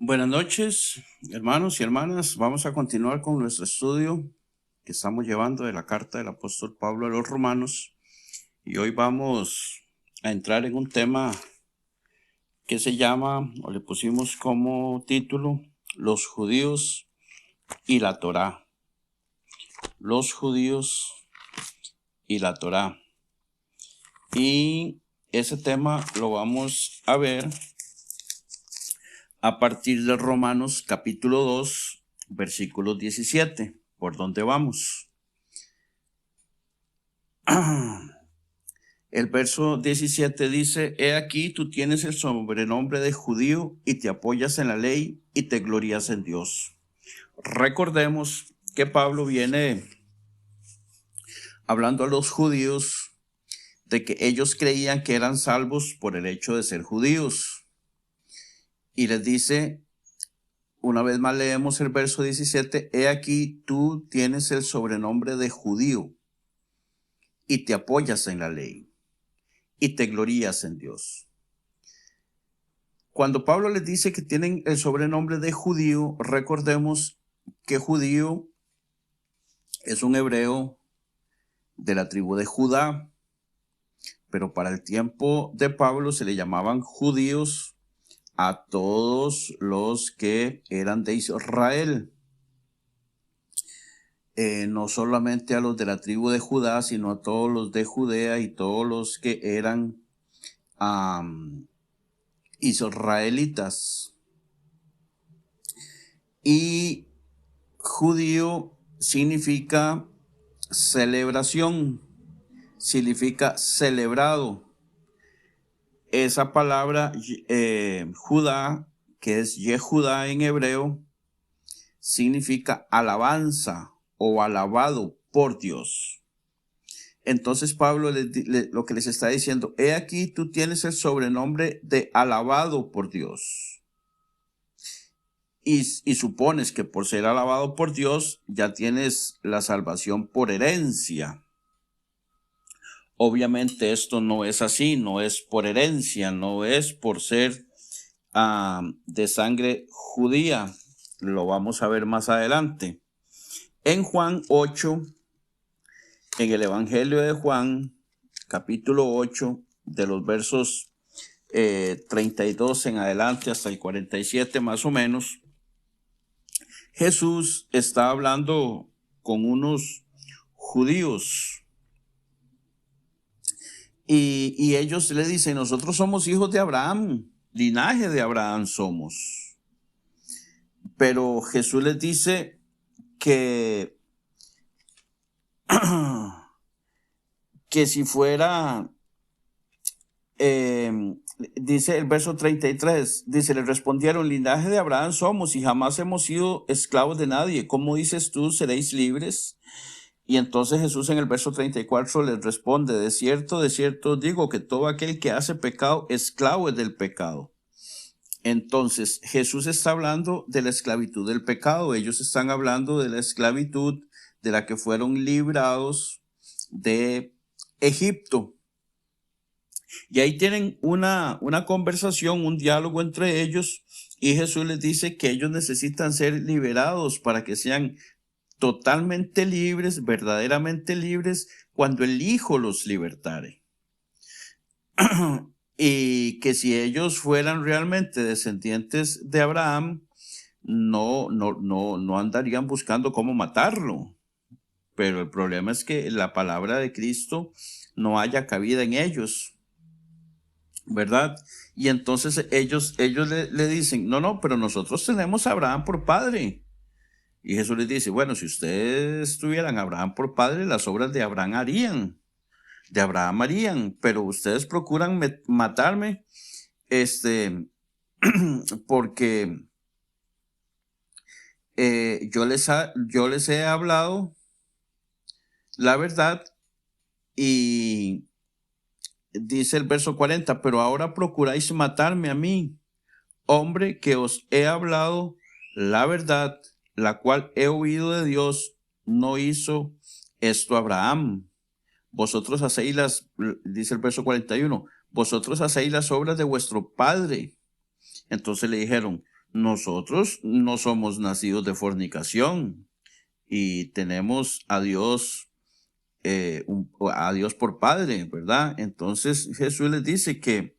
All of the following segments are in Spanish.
Buenas noches, hermanos y hermanas. Vamos a continuar con nuestro estudio que estamos llevando de la carta del apóstol Pablo a los romanos. Y hoy vamos a entrar en un tema que se llama, o le pusimos como título, los judíos y la Torá. Los judíos y la Torá. Y ese tema lo vamos a ver a partir de Romanos capítulo 2, versículo 17. ¿Por dónde vamos? El verso 17 dice: He aquí, tú tienes el sobrenombre de judío y te apoyas en la ley y te glorías en Dios. Recordemos que Pablo viene hablando a los judíos de que ellos creían que eran salvos por el hecho de ser judíos. Y les dice, una vez más leemos el verso 17, He aquí, tú tienes el sobrenombre de judío y te apoyas en la ley y te glorías en Dios. Cuando Pablo les dice que tienen el sobrenombre de judío, recordemos que judío es un hebreo de la tribu de Judá, pero para el tiempo de Pablo se le llamaban judíos a todos los que eran de Israel. No solamente a los de la tribu de Judá, sino a todos los de Judea y todos los que eran israelitas. Y judío significa celebración, significa celebrado. Esa palabra Judá, que es Yehudá en hebreo, significa alabanza o alabado por Dios. Entonces Pablo lo que les está diciendo, he aquí tú tienes el sobrenombre de alabado por Dios. Y supones que por ser alabado por Dios ya tienes la salvación por herencia. Obviamente esto no es así, no es por herencia, no es por ser de sangre judía. Lo vamos a ver más adelante. En Juan 8, en el Evangelio de Juan, capítulo 8, de los versos 32 en adelante hasta el 47 más o menos, Jesús está hablando con unos judíos y ellos le dicen, nosotros somos hijos de Abraham, linaje de Abraham somos. Pero Jesús les dice que si fuera, dice el verso 33, dice, le respondieron, linaje de Abraham somos y jamás hemos sido esclavos de nadie. ¿Cómo dices tú, seréis libres? Y entonces Jesús en el verso 34 les responde, de cierto digo que todo aquel que hace pecado, esclavo es del pecado. Entonces Jesús está hablando de la esclavitud del pecado. Ellos están hablando de la esclavitud de la que fueron librados de Egipto. Y ahí tienen una conversación, un diálogo entre ellos, y Jesús les dice que ellos necesitan ser liberados para que sean totalmente libres, verdaderamente libres, cuando el Hijo los libertare. Y que si ellos fueran realmente descendientes de Abraham, no andarían buscando cómo matarlo. Pero el problema es que la palabra de Cristo no haya cabida en ellos, ¿verdad? Y entonces ellos le dicen, no, pero nosotros tenemos a Abraham por padre. Y Jesús les dice, bueno, si ustedes tuvieran a Abraham por padre, las obras de Abraham harían, pero ustedes procuran matarme, porque yo les he hablado la verdad. Y dice el verso 40, pero ahora procuráis matarme a mí, hombre que os he hablado la verdad, la cual he oído de Dios. No hizo esto Abraham. Vosotros hacéis dice el verso 41, vosotros hacéis las obras de vuestro padre. Entonces le dijeron, Nosotros no somos nacidos de fornicación y tenemos a Dios, a Dios por Padre, ¿verdad? Entonces Jesús les dice que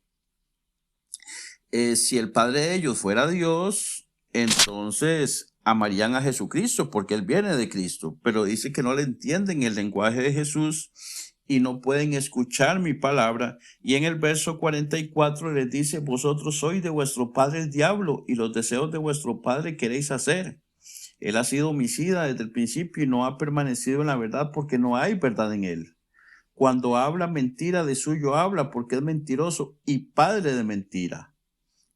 si el Padre de ellos fuera Dios, entonces amarían a Jesucristo porque Él viene de Cristo, pero dice que no le entienden el lenguaje de Jesús y no pueden escuchar mi palabra. Y en el verso 44 les dice, vosotros sois de vuestro padre el diablo y los deseos de vuestro padre queréis hacer. Él ha sido homicida desde el principio y no ha permanecido en la verdad porque no hay verdad en él. Cuando habla mentira, de suyo habla porque es mentiroso y padre de mentira.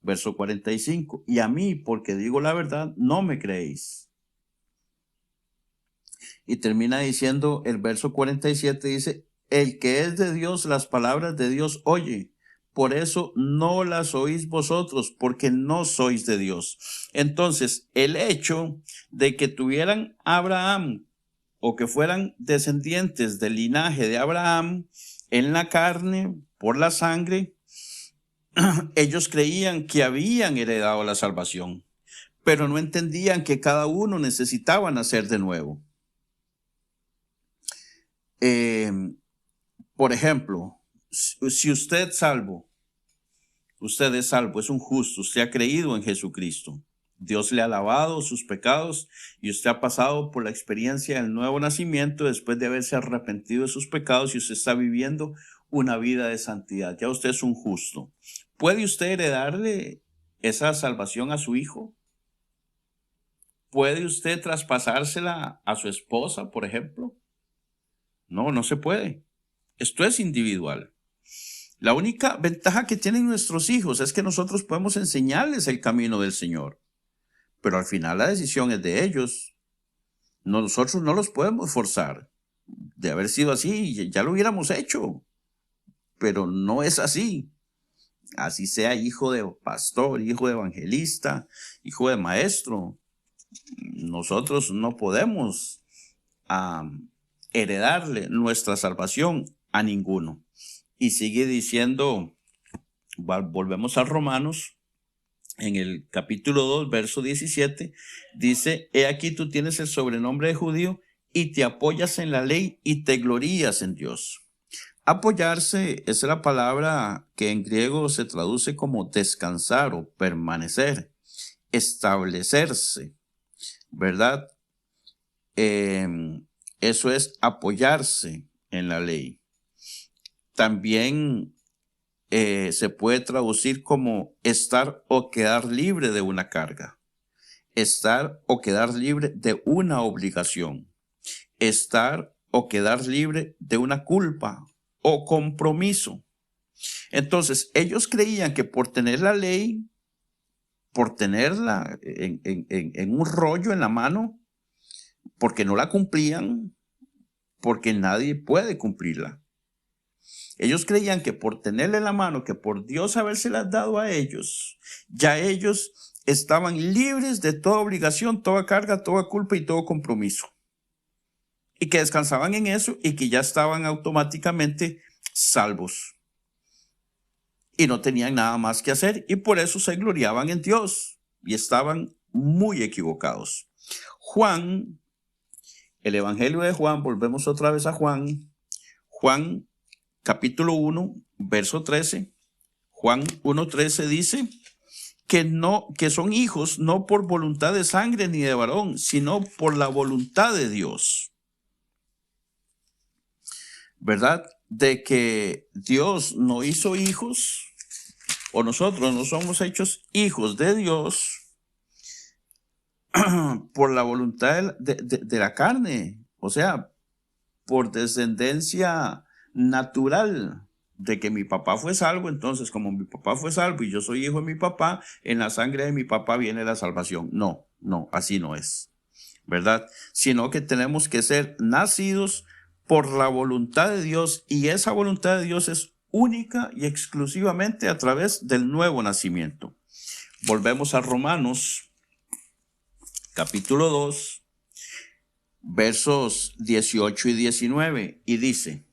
Verso 45, y a mí, porque digo la verdad, no me creéis. Y termina diciendo el verso 47, dice, el que es de Dios, las palabras de Dios oye. Por eso no las oís vosotros, porque no sois de Dios. Entonces, el hecho de que tuvieran Abraham o que fueran descendientes del linaje de Abraham en la carne, por la sangre, ellos creían que habían heredado la salvación, pero no entendían que cada uno necesitaba nacer de nuevo. Por ejemplo, si usted es salvo, es un justo, usted ha creído en Jesucristo. Dios le ha lavado sus pecados y usted ha pasado por la experiencia del nuevo nacimiento después de haberse arrepentido de sus pecados y usted está viviendo una vida de santidad. Ya usted es un justo. ¿Puede usted heredarle esa salvación a su hijo? ¿Puede usted traspasársela a su esposa, por ejemplo? No, no se puede. Esto es individual. La única ventaja que tienen nuestros hijos es que nosotros podemos enseñarles el camino del Señor. Pero al final la decisión es de ellos. Nosotros no los podemos forzar. De haber sido así, ya lo hubiéramos hecho. Pero no es así. Así sea hijo de pastor, hijo de evangelista, hijo de maestro. Nosotros no podemos heredarle nuestra salvación a ninguno. Y sigue diciendo, volvemos a Romanos, en el capítulo 2, verso 17, dice, he aquí tú tienes el sobrenombre de judío y te apoyas en la ley y te glorías en Dios. Apoyarse es la palabra que en griego se traduce como descansar o permanecer, establecerse, ¿verdad? Eso es apoyarse en la ley. También se puede traducir como estar o quedar libre de una carga, estar o quedar libre de una obligación, estar o quedar libre de una culpa o compromiso. Entonces, ellos creían que por tener la ley, por tenerla en un rollo en la mano, porque no la cumplían, porque nadie puede cumplirla. Ellos creían que por tenerla en la mano, que por Dios habérselas dado a ellos, ya ellos estaban libres de toda obligación, toda carga, toda culpa y todo compromiso. Y que descansaban en eso y que ya estaban automáticamente salvos. Y no tenían nada más que hacer y por eso se gloriaban en Dios y estaban muy equivocados. Juan, el Evangelio de Juan, volvemos otra vez a Juan. Juan capítulo 1, verso 13. Juan 1:13 dice que son hijos no por voluntad de sangre ni de varón, sino por la voluntad de Dios. ¿Verdad? De que Dios no hizo hijos, o nosotros no somos hechos hijos de Dios por la voluntad de la carne, o sea, por descendencia natural, de que mi papá fue salvo, entonces como mi papá fue salvo y yo soy hijo de mi papá, en la sangre de mi papá viene la salvación. No, así no es, ¿verdad? Sino que tenemos que ser nacidos por la voluntad de Dios y esa voluntad de Dios es única y exclusivamente a través del nuevo nacimiento. Volvemos a Romanos, capítulo 2, versos 18 y 19, y dice,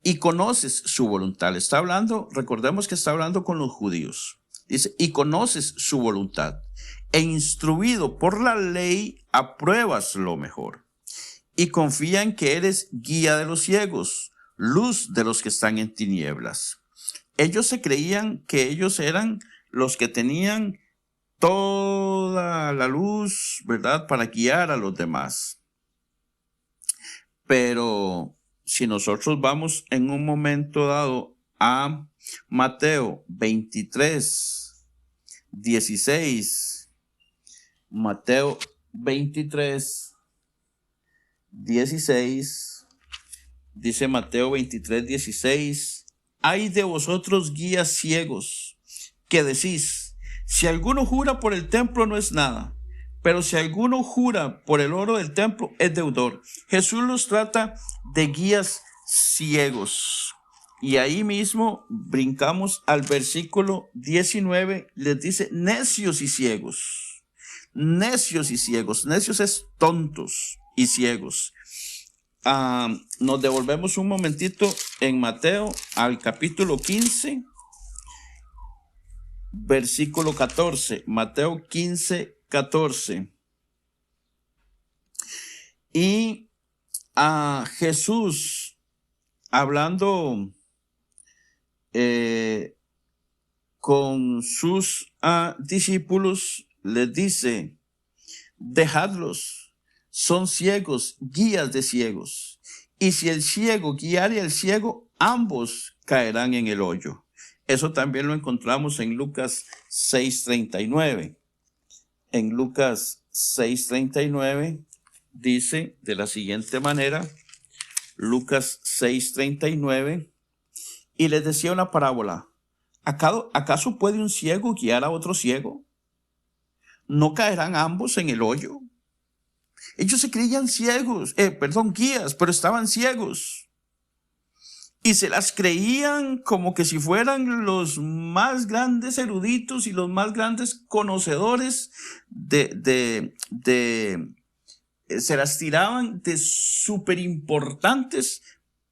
y conoces su voluntad. Está hablando, recordemos que está hablando con los judíos. Dice, y conoces su voluntad e instruido por la ley, apruebas lo mejor. Y confía en que eres guía de los ciegos, luz de los que están en tinieblas. Ellos se creían que ellos eran los que tenían toda la luz, ¿verdad?, para guiar a los demás. Pero si nosotros vamos en un momento dado a Mateo 23, 16, Mateo 23, 16, dice Mateo 23, 16, ay de vosotros guías ciegos, que decís, si alguno jura por el templo no es nada, pero si alguno jura por el oro del templo es deudor. Jesús los trata de guías ciegos. Y ahí mismo brincamos al versículo 19, les dice necios y ciegos. Necios y ciegos. Necios es tontos y ciegos. Nos devolvemos un momentito en Mateo al capítulo 15, versículo 14. Mateo 15, 14. Y a Jesús, hablando con sus discípulos, les dice, dejadlos, son ciegos, guías de ciegos. Y si el ciego guiare al ciego, ambos caerán en el hoyo. Eso también lo encontramos en Lucas 6:39. En Lucas 6:39 dice de la siguiente manera, Lucas 6:39, y les decía una parábola, ¿acaso puede un ciego guiar a otro ciego? ¿No caerán ambos en el hoyo? Ellos se creían ciegos, guías, pero estaban ciegos. Y se las creían como que si fueran los más grandes eruditos y los más grandes conocedores se las tiraban de súper importantes,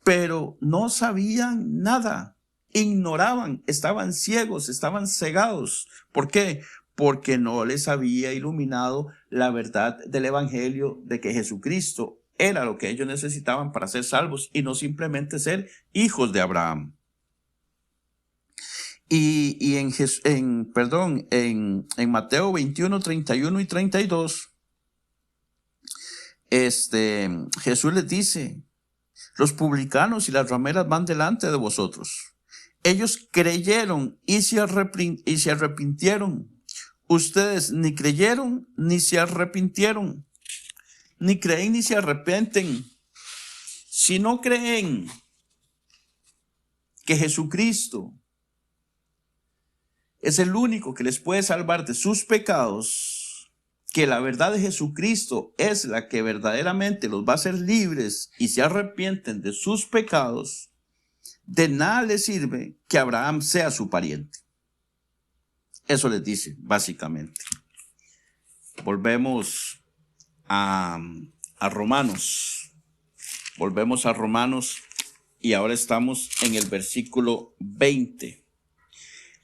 pero no sabían nada, ignoraban, estaban ciegos, estaban cegados. ¿Por qué? Porque no les había iluminado la verdad del evangelio de que Jesucristo era lo que ellos necesitaban para ser salvos y no simplemente ser hijos de Abraham. Y en Mateo 21, 31 y 32, Jesús les dice, los publicanos y las rameras van delante de vosotros. Ellos creyeron y se arrepintieron. Ustedes ni creyeron ni se arrepintieron. Ni creen ni se arrepienten. Si no creen que Jesucristo es el único que les puede salvar de sus pecados, que la verdad de Jesucristo es la que verdaderamente los va a hacer libres y se arrepienten de sus pecados, de nada les sirve que Abraham sea su pariente. Eso les dice, básicamente. Volvemos a Romanos. Volvemos a Romanos y ahora estamos en el versículo 20.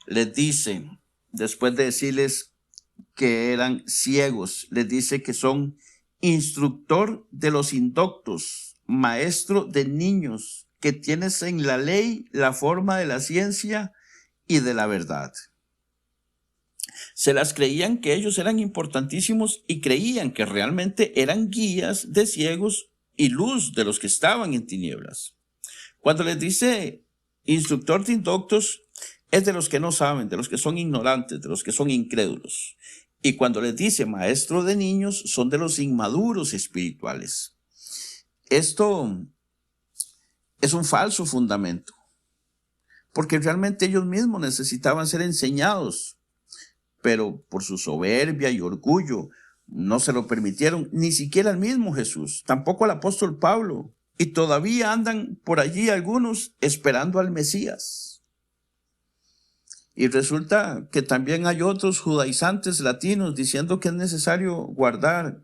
Les dice, después de decirles que eran ciegos, les dice que son instructor de los indoctos, maestro de niños, que tienes en la ley la forma de la ciencia y de la verdad. Se las creían que ellos eran importantísimos y creían que realmente eran guías de ciegos y luz de los que estaban en tinieblas. Cuando les dice instructor de indoctos, es de los que no saben, de los que son ignorantes, de los que son incrédulos. Y cuando les dice maestro de niños, son de los inmaduros espirituales. Esto es un falso fundamento, porque realmente ellos mismos necesitaban ser enseñados, pero por su soberbia y orgullo no se lo permitieron, ni siquiera el mismo Jesús, tampoco el apóstol Pablo, y todavía andan por allí algunos esperando al Mesías. Y resulta que también hay otros judaizantes latinos diciendo que es necesario guardar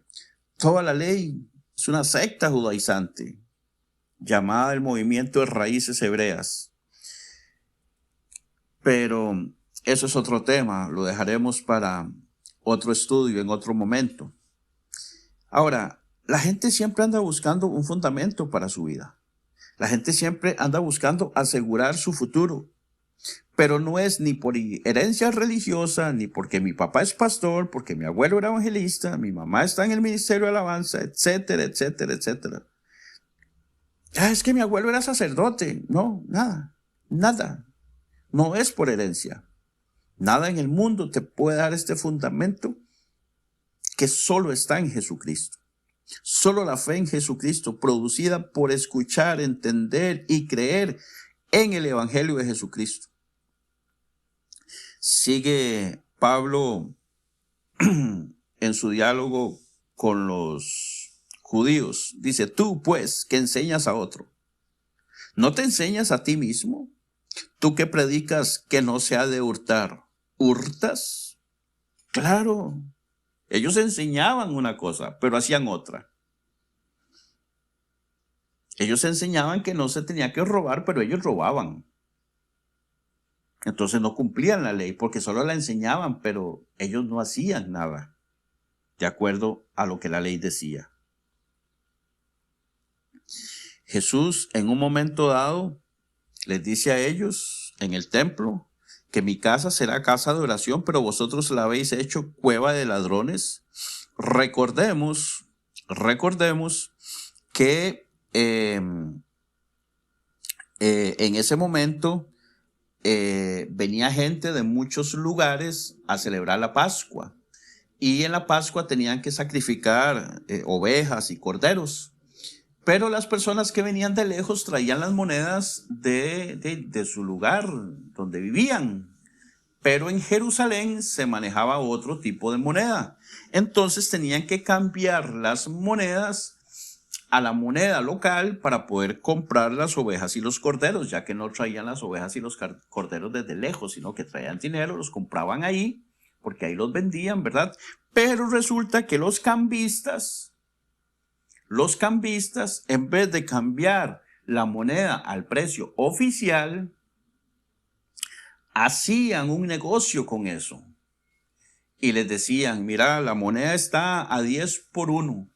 toda la ley. Es una secta judaizante llamada el Movimiento de Raíces Hebreas. Pero eso es otro tema, lo dejaremos para otro estudio en otro momento. Ahora, la gente siempre anda buscando un fundamento para su vida. La gente siempre anda buscando asegurar su futuro. Pero no es ni por herencia religiosa, ni porque mi papá es pastor, porque mi abuelo era evangelista, mi mamá está en el ministerio de alabanza, etcétera, etcétera, etcétera. Es que mi abuelo era sacerdote. No, nada, nada. No es por herencia. Nada en el mundo te puede dar este fundamento que solo está en Jesucristo. Solo la fe en Jesucristo, producida por escuchar, entender y creer en el Evangelio de Jesucristo. Sigue Pablo en su diálogo con los judíos. Dice, tú pues, que enseñas a otro, ¿no te enseñas a ti mismo? Tú que predicas que no se ha de hurtar, ¿hurtas? Claro, ellos enseñaban una cosa, pero hacían otra. Ellos enseñaban que no se tenía que robar, pero ellos robaban. Entonces no cumplían la ley porque solo la enseñaban, pero ellos no hacían nada de acuerdo a lo que la ley decía. Jesús en un momento dado les dice a ellos en el templo que mi casa será casa de oración, pero vosotros la habéis hecho cueva de ladrones. Recordemos que en ese momento venía gente de muchos lugares a celebrar la Pascua, y en la Pascua tenían que sacrificar ovejas y corderos, pero las personas que venían de lejos traían las monedas de su lugar donde vivían, pero en Jerusalén se manejaba otro tipo de moneda. Entonces tenían que cambiar las monedas a la moneda local para poder comprar las ovejas y los corderos, ya que no traían las ovejas y los corderos desde lejos, sino que traían dinero, los compraban ahí, porque ahí los vendían, ¿verdad? Pero resulta que los cambistas, en vez de cambiar la moneda al precio oficial, hacían un negocio con eso. Y les decían, mira, la moneda está a 10 por 1.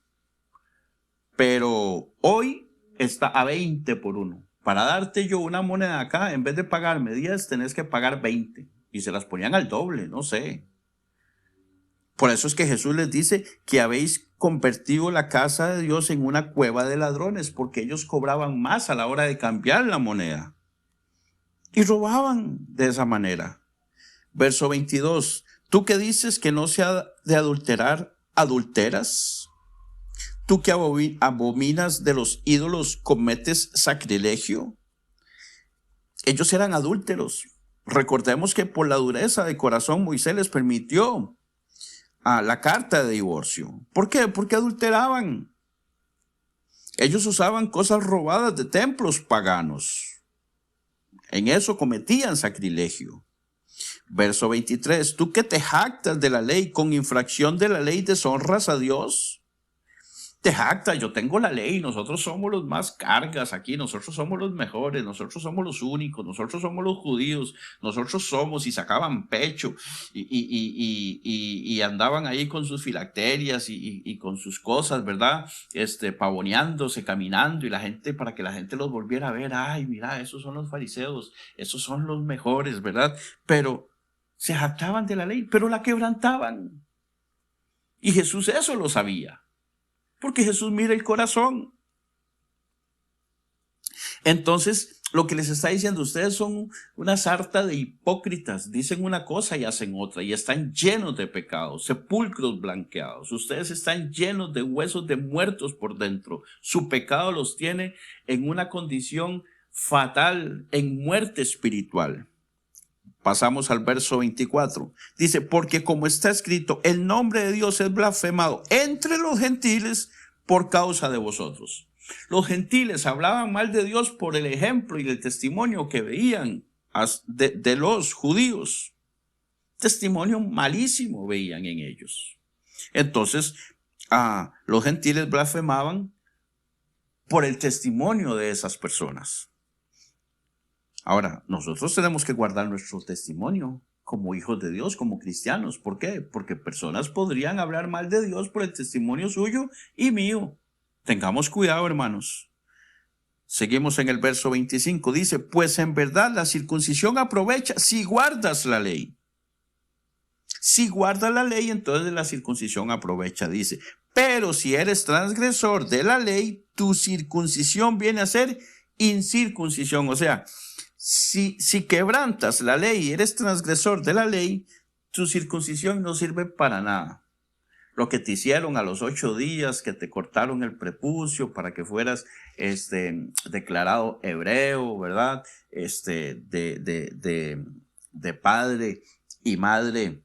Pero hoy está a 20 por 1. Para darte yo una moneda acá, en vez de pagarme 10, tenés que pagar 20. Y se las ponían al doble, no sé. Por eso es que Jesús les dice que habéis convertido la casa de Dios en una cueva de ladrones, porque ellos cobraban más a la hora de cambiar la moneda. Y robaban de esa manera. Verso 22. ¿Tú que dices que no se ha de adulterar, adulteras? ¿Tú que abominas de los ídolos cometes sacrilegio? Ellos eran adúlteros. Recordemos que por la dureza de corazón Moisés les permitió la carta de divorcio. ¿Por qué? Porque adulteraban. Ellos usaban cosas robadas de templos paganos. En eso cometían sacrilegio. Verso 23. ¿Tú que te jactas de la ley, con infracción de la ley deshonras a Dios? Te jactas, yo tengo la ley, nosotros somos los más cargas aquí, nosotros somos los mejores, nosotros somos los únicos, nosotros somos los judíos, nosotros somos, y sacaban pecho y andaban ahí con sus filacterias y con sus cosas, ¿verdad? Pavoneándose, caminando, y la gente, para que la gente los volviera a ver, ay, mira, esos son los fariseos, esos son los mejores, ¿verdad? Pero se jactaban de la ley, pero la quebrantaban. Y Jesús eso lo sabía. Porque Jesús mira el corazón. Entonces, lo que les está diciendo, ustedes son una sarta de hipócritas, dicen una cosa y hacen otra, y están llenos de pecados, sepulcros blanqueados. Ustedes están llenos de huesos de muertos por dentro. Su pecado los tiene en una condición fatal, en muerte espiritual. Pasamos al verso 24. Dice, porque como está escrito, el nombre de Dios es blasfemado entre los gentiles por causa de vosotros. Los gentiles hablaban mal de Dios por el ejemplo y el testimonio que veían de los judíos. Testimonio malísimo veían en ellos. Entonces, los gentiles blasfemaban por el testimonio de esas personas. Ahora, nosotros tenemos que guardar nuestro testimonio. como hijos de Dios, como cristianos. ¿Por qué? Porque personas podrían hablar mal de Dios por el testimonio suyo y mío. Tengamos cuidado, hermanos. Seguimos en el verso 25. Dice, pues en verdad la circuncisión aprovecha si guardas la ley. Si guardas la ley, entonces la circuncisión aprovecha, dice. Pero si eres transgresor de la ley, tu circuncisión viene a ser incircuncisión. O sea, si quebrantas la ley y eres transgresor de la ley, tu circuncisión no sirve para nada. Lo que te hicieron a los 8 días, que te cortaron el prepucio para que fueras declarado hebreo, ¿verdad? De padre y madre,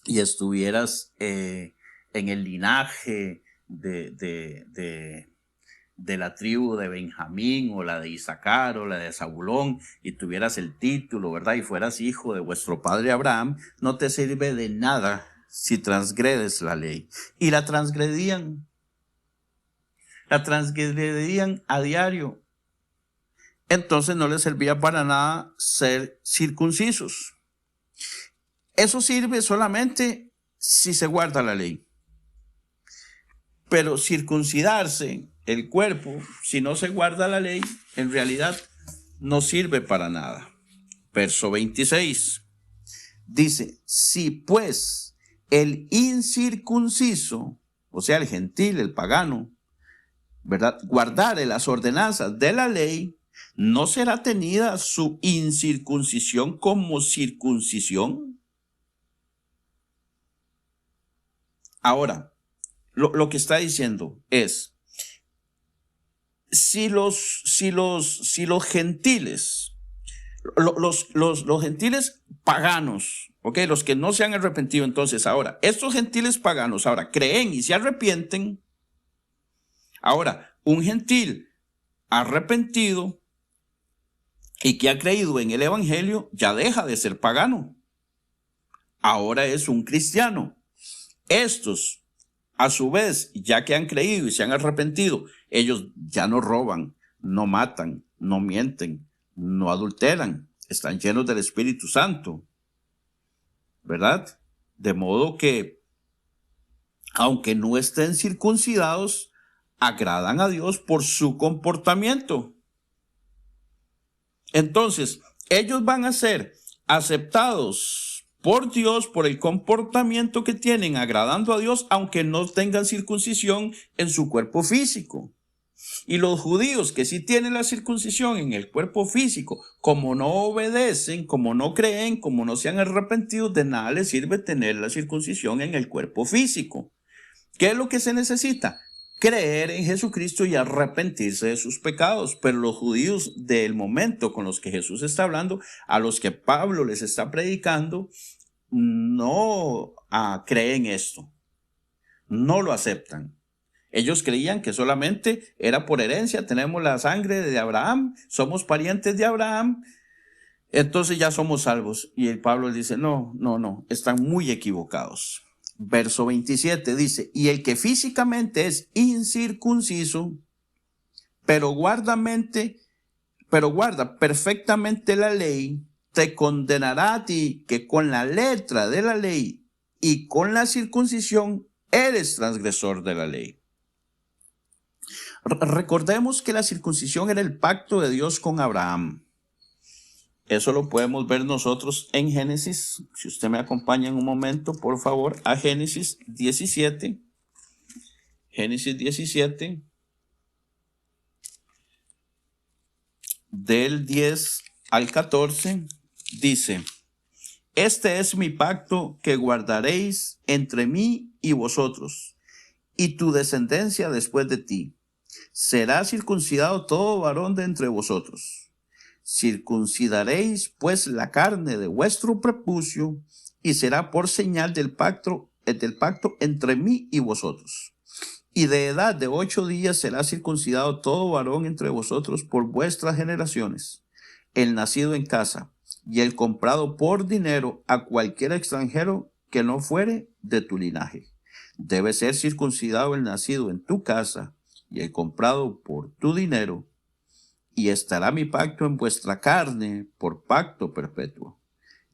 y estuvieras en el linaje de la tribu de Benjamín o la de Isaacar o la de Zabulón, y tuvieras el título, ¿verdad? Y fueras hijo de vuestro padre Abraham, no te sirve de nada si transgredes la ley. Y la transgredían a diario. Entonces no les servía para nada ser circuncisos. Eso sirve solamente si se guarda la ley. Pero circuncidarse el cuerpo, si no se guarda la ley, en realidad no sirve para nada. Verso 26 dice, si pues el incircunciso, o sea, el gentil, el pagano, ¿verdad?, guardare las ordenanzas de la ley, ¿no será tenida su incircuncisión como circuncisión? Ahora, lo que está diciendo es, si los gentiles, los gentiles paganos, ¿ok?, los que no se han arrepentido, entonces ahora, estos gentiles paganos ahora creen y se arrepienten. Ahora, un gentil arrepentido y que ha creído en el evangelio ya deja de ser pagano. Ahora es un cristiano. Estos, a su vez, ya que han creído y se han arrepentido, ellos ya no roban, no matan, no mienten, no adulteran, están llenos del Espíritu Santo, ¿verdad? De modo que, aunque no estén circuncidados, agradan a Dios por su comportamiento. Entonces, ellos van a ser aceptados por Dios por el comportamiento que tienen agradando a Dios, aunque no tengan circuncisión en su cuerpo físico. Y los judíos que sí tienen la circuncisión en el cuerpo físico, como no obedecen, como no creen, como no se han arrepentido, de nada les sirve tener la circuncisión en el cuerpo físico. ¿Qué es lo que se necesita? Creer en Jesucristo y arrepentirse de sus pecados. Pero los judíos del momento con los que Jesús está hablando, a los que Pablo les está predicando, no creen esto, no lo aceptan. Ellos creían que solamente era por herencia, tenemos la sangre de Abraham, somos parientes de Abraham, entonces ya somos salvos. Y el Pablo dice, no, están muy equivocados. Verso 27 dice, y el que físicamente es incircunciso, pero guarda perfectamente la ley, te condenará a ti que con la letra de la ley y con la circuncisión eres transgresor de la ley. Recordemos que la circuncisión era el pacto de Dios con Abraham. Eso lo podemos ver nosotros en Génesis. Si usted me acompaña en un momento, por favor, a Génesis 17. Génesis 17, del 10 al 14, dice, este es mi pacto que guardaréis entre mí y vosotros, y tu descendencia después de ti. Será circuncidado todo varón de entre vosotros. Circuncidaréis pues la carne de vuestro prepucio, y será por señal del pacto entre mí y vosotros. Y de edad de 8 días será circuncidado todo varón entre vosotros por vuestras generaciones, el nacido en casa, y el comprado por dinero a cualquier extranjero que no fuere de tu linaje. Debe ser circuncidado el nacido en tu casa, y el comprado por tu dinero, y estará mi pacto en vuestra carne por pacto perpetuo.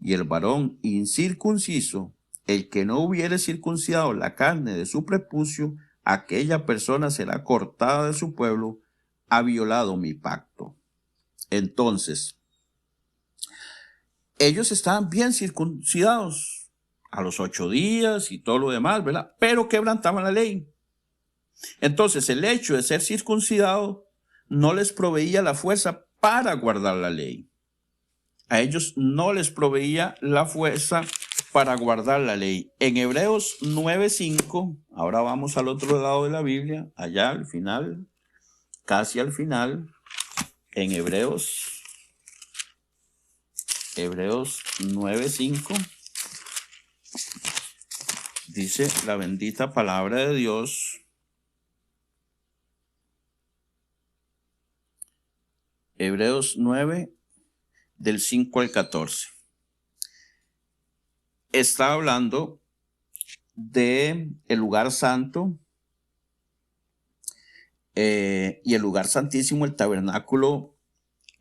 Y el varón incircunciso, el que no hubiere circuncidado la carne de su prepucio, aquella persona será cortada de su pueblo, ha violado mi pacto. Entonces, ellos estaban bien circuncidados a los 8 días y todo lo demás, ¿verdad? Pero quebrantaban la ley. Entonces, el hecho de ser circuncidado no les proveía la fuerza para guardar la ley. A ellos no les proveía la fuerza para guardar la ley. En Hebreos 9:5, ahora vamos al otro lado de la Biblia, allá al final, casi al final, en Hebreos 9:5, dice la bendita palabra de Dios. Hebreos 9, del 5 al 14. Está hablando de el lugar santo y el lugar santísimo, el tabernáculo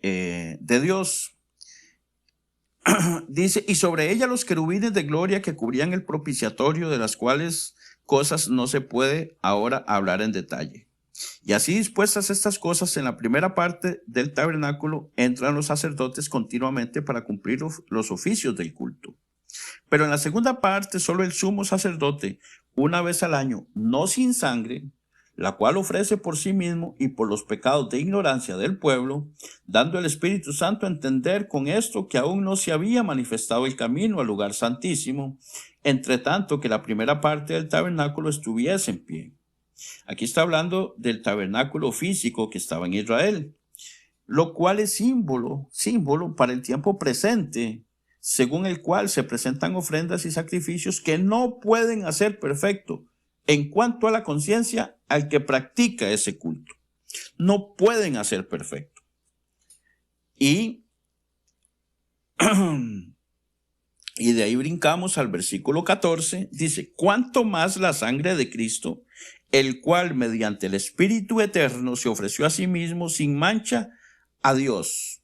de Dios. Dice, y sobre ella los querubines de gloria que cubrían el propiciatorio, de las cuales cosas no se puede ahora hablar en detalle. Y así dispuestas estas cosas, en la primera parte del tabernáculo entran los sacerdotes continuamente para cumplir los oficios del culto. Pero en la segunda parte, solo el sumo sacerdote, una vez al año, no sin sangre, la cual ofrece por sí mismo y por los pecados de ignorancia del pueblo, dando el Espíritu Santo a entender con esto que aún no se había manifestado el camino al lugar santísimo, entre tanto que la primera parte del tabernáculo estuviese en pie. Aquí está hablando del tabernáculo físico que estaba en Israel, lo cual es símbolo para el tiempo presente, según el cual se presentan ofrendas y sacrificios que no pueden hacer perfecto en cuanto a la conciencia al que practica ese culto. No pueden hacer perfecto. Y de ahí brincamos al versículo 14, dice, ¿cuánto más la sangre de Cristo, el cual mediante el Espíritu Eterno se ofreció a sí mismo sin mancha a Dios,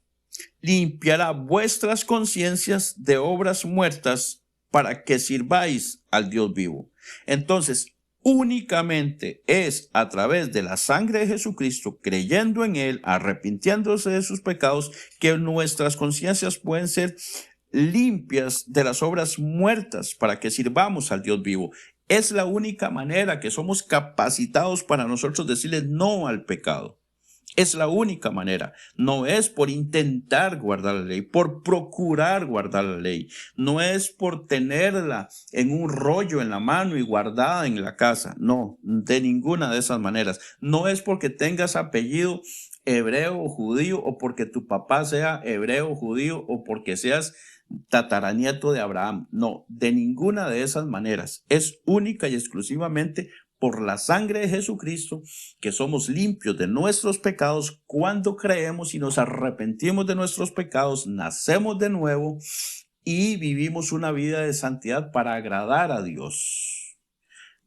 limpiará vuestras conciencias de obras muertas para que sirváis al Dios vivo? Entonces, únicamente es a través de la sangre de Jesucristo, creyendo en Él, arrepintiéndose de sus pecados, que nuestras conciencias pueden ser limpias de las obras muertas para que sirvamos al Dios vivo. Es la única manera que somos capacitados para nosotros decirle no al pecado. Es la única manera. No es por intentar guardar la ley, por procurar guardar la ley. No es por tenerla en un rollo en la mano y guardada en la casa. No, de ninguna de esas maneras. No es porque tengas apellido hebreo o judío, o porque tu papá sea hebreo o judío, o porque seas tataranieto de Abraham. No, de ninguna de esas maneras. Es única y exclusivamente por la sangre de Jesucristo, que somos limpios de nuestros pecados cuando creemos y nos arrepentimos de nuestros pecados, nacemos de nuevo y vivimos una vida de santidad para agradar a Dios.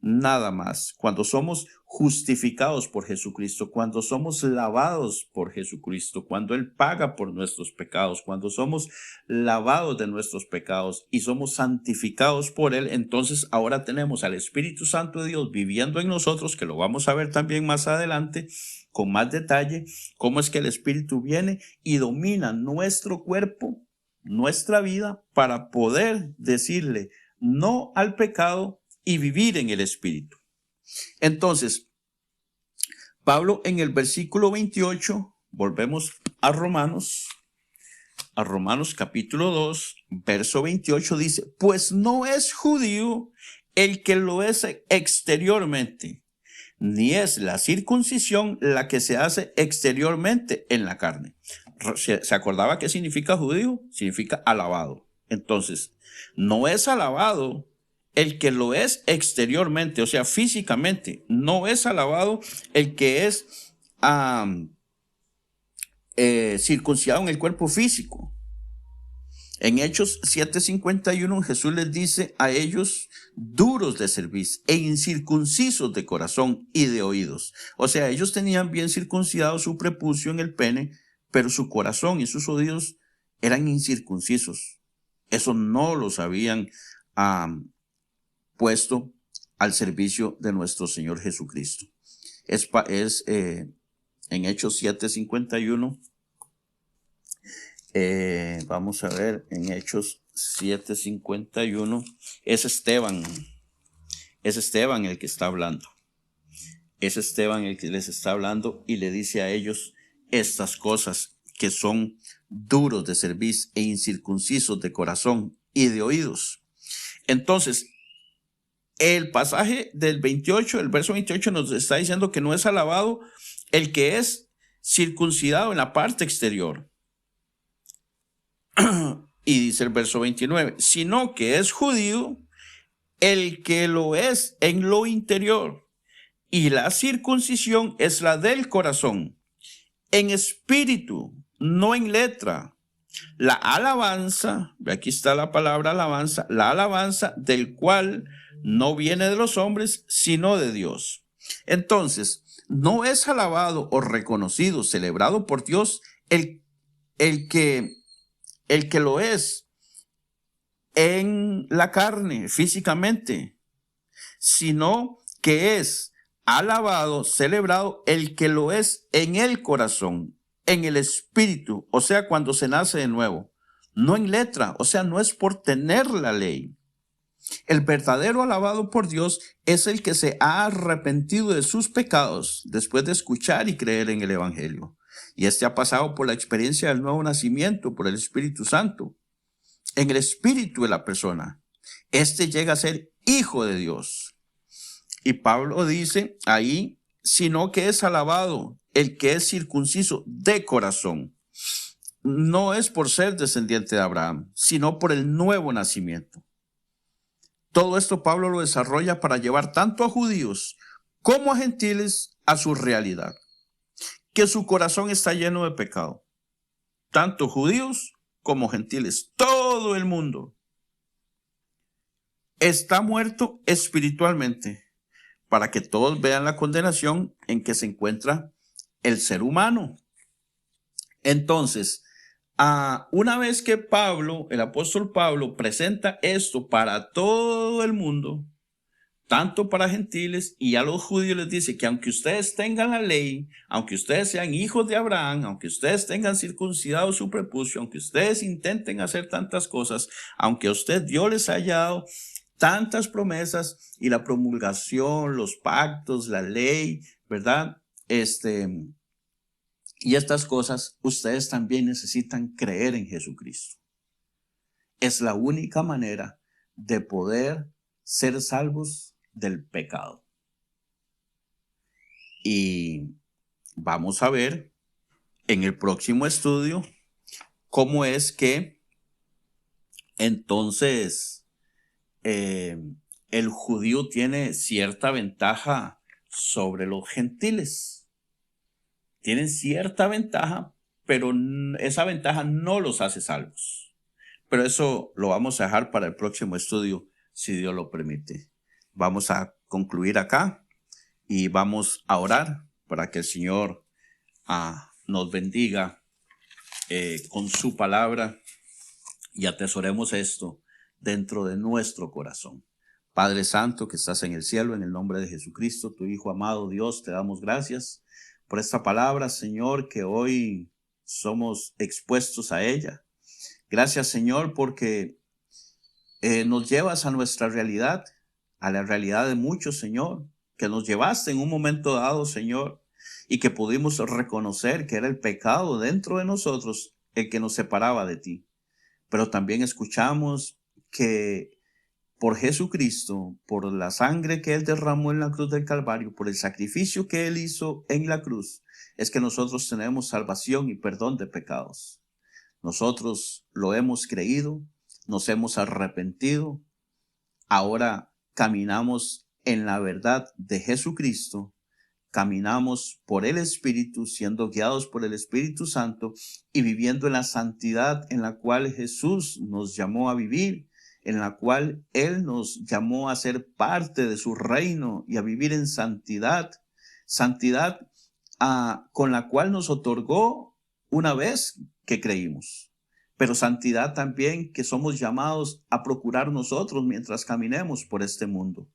Nada más. Cuando somos justificados por Jesucristo, cuando somos lavados por Jesucristo, cuando Él paga por nuestros pecados, cuando somos lavados de nuestros pecados y somos santificados por Él, entonces ahora tenemos al Espíritu Santo de Dios viviendo en nosotros, que lo vamos a ver también más adelante con más detalle, cómo es que el Espíritu viene y domina nuestro cuerpo, nuestra vida, para poder decirle no al pecado y vivir en el Espíritu. Entonces, Pablo en el versículo 28, volvemos a Romanos capítulo 2, verso 28, dice, pues no es judío el que lo es exteriormente, ni es la circuncisión la que se hace exteriormente en la carne. ¿Se acordaba qué significa judío? Significa alabado. Entonces, no es alabado el que lo es exteriormente, o sea, físicamente. No es alabado el que es circuncidado en el cuerpo físico. En Hechos 7:51 Jesús les dice a ellos duros de cerviz e incircuncisos de corazón y de oídos. O sea, ellos tenían bien circuncidado su prepucio en el pene, pero su corazón y sus oídos eran incircuncisos. Eso no los habían puesto al servicio de nuestro Señor Jesucristo. En Hechos 7:51. Vamos a ver, en Hechos 7:51. Es Esteban el que está hablando. Es Esteban el que les está hablando y le dice a ellos estas cosas, que son duros de cerviz e incircuncisos de corazón y de oídos. Entonces, el pasaje del verso 28 nos está diciendo que no es alabado el que es circuncidado en la parte exterior. Y dice el verso 29, sino que es judío el que lo es en lo interior, y la circuncisión es la del corazón, en espíritu, no en letra. La alabanza, aquí está la palabra alabanza, la alabanza del cual no viene de los hombres, sino de Dios. Entonces, no es alabado o reconocido, celebrado por Dios el que lo es en la carne, físicamente, sino que es alabado, celebrado el que lo es en el corazón, en el espíritu, o sea, cuando se nace de nuevo, no en letra, o sea, no es por tener la ley. El verdadero alabado por Dios es el que se ha arrepentido de sus pecados después de escuchar y creer en el Evangelio. Y este ha pasado por la experiencia del nuevo nacimiento, por el Espíritu Santo, en el espíritu de la persona. Este llega a ser hijo de Dios. Y Pablo dice ahí, sino que es alabado el que es circunciso de corazón. No es por ser descendiente de Abraham, sino por el nuevo nacimiento. Todo esto Pablo lo desarrolla para llevar tanto a judíos como a gentiles a su realidad, que su corazón está lleno de pecado, tanto judíos como gentiles, todo el mundo está muerto espiritualmente, para que todos vean la condenación en que se encuentra el ser humano. Entonces, una vez que el apóstol Pablo, presenta esto para todo el mundo, tanto para gentiles, y a los judíos les dice que aunque ustedes tengan la ley, aunque ustedes sean hijos de Abraham, aunque ustedes tengan circuncidado su prepucio, aunque ustedes intenten hacer tantas cosas, aunque Dios les haya dado tantas promesas y la promulgación, los pactos, la ley, ¿verdad? Y estas cosas, ustedes también necesitan creer en Jesucristo. Es la única manera de poder ser salvos del pecado. Y vamos a ver en el próximo estudio cómo es que entonces el judío tiene cierta ventaja sobre los gentiles. Tienen cierta ventaja, pero esa ventaja no los hace salvos. Pero eso lo vamos a dejar para el próximo estudio, si Dios lo permite. Vamos a concluir acá y vamos a orar para que el Señor nos bendiga con su palabra y atesoremos esto dentro de nuestro corazón. Padre Santo que estás en el cielo, en el nombre de Jesucristo, tu Hijo amado Dios, te damos gracias por esta palabra, Señor, que hoy somos expuestos a ella. Gracias, Señor, porque nos llevas a nuestra realidad, a la realidad de muchos, Señor, que nos llevaste en un momento dado, Señor, y que pudimos reconocer que era el pecado dentro de nosotros el que nos separaba de ti. Pero también escuchamos que por Jesucristo, por la sangre que Él derramó en la cruz del Calvario, por el sacrificio que Él hizo en la cruz, es que nosotros tenemos salvación y perdón de pecados. Nosotros lo hemos creído, nos hemos arrepentido, ahora caminamos en la verdad de Jesucristo, caminamos por el Espíritu, siendo guiados por el Espíritu Santo y viviendo en la santidad en la cual Jesús nos llamó a vivir, en la cual Él nos llamó a ser parte de su reino y a vivir en santidad, con la cual nos otorgó una vez que creímos. pero santidad también que somos llamados a procurar nosotros mientras caminemos por este mundo.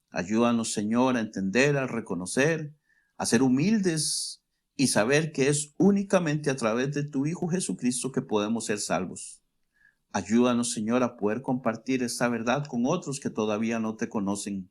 Ayúdanos, Señor, a entender, a reconocer, a ser humildes y saber que es únicamente a través de tu Hijo Jesucristo que podemos ser salvos. Ayúdanos, Señor, a poder compartir esta verdad con otros que todavía no te conocen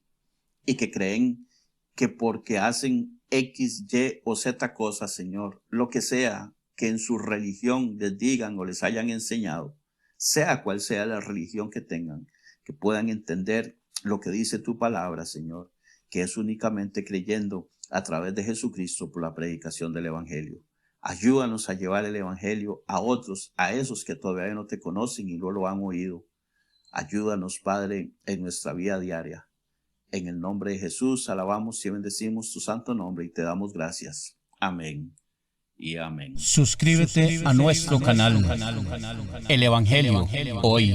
y que creen que porque hacen X, Y o Z cosas, Señor, lo que sea que en su religión les digan o les hayan enseñado, sea cual sea la religión que tengan, que puedan entender lo que dice tu palabra, Señor, que es únicamente creyendo a través de Jesucristo por la predicación del Evangelio. Ayúdanos a llevar el Evangelio a otros, a esos que todavía no te conocen y no lo han oído. Ayúdanos, Padre, en nuestra vida diaria. En el nombre de Jesús, alabamos y bendecimos tu santo nombre y te damos gracias. Amén y amén. Suscríbete a nuestro canal, El Evangelio Hoy.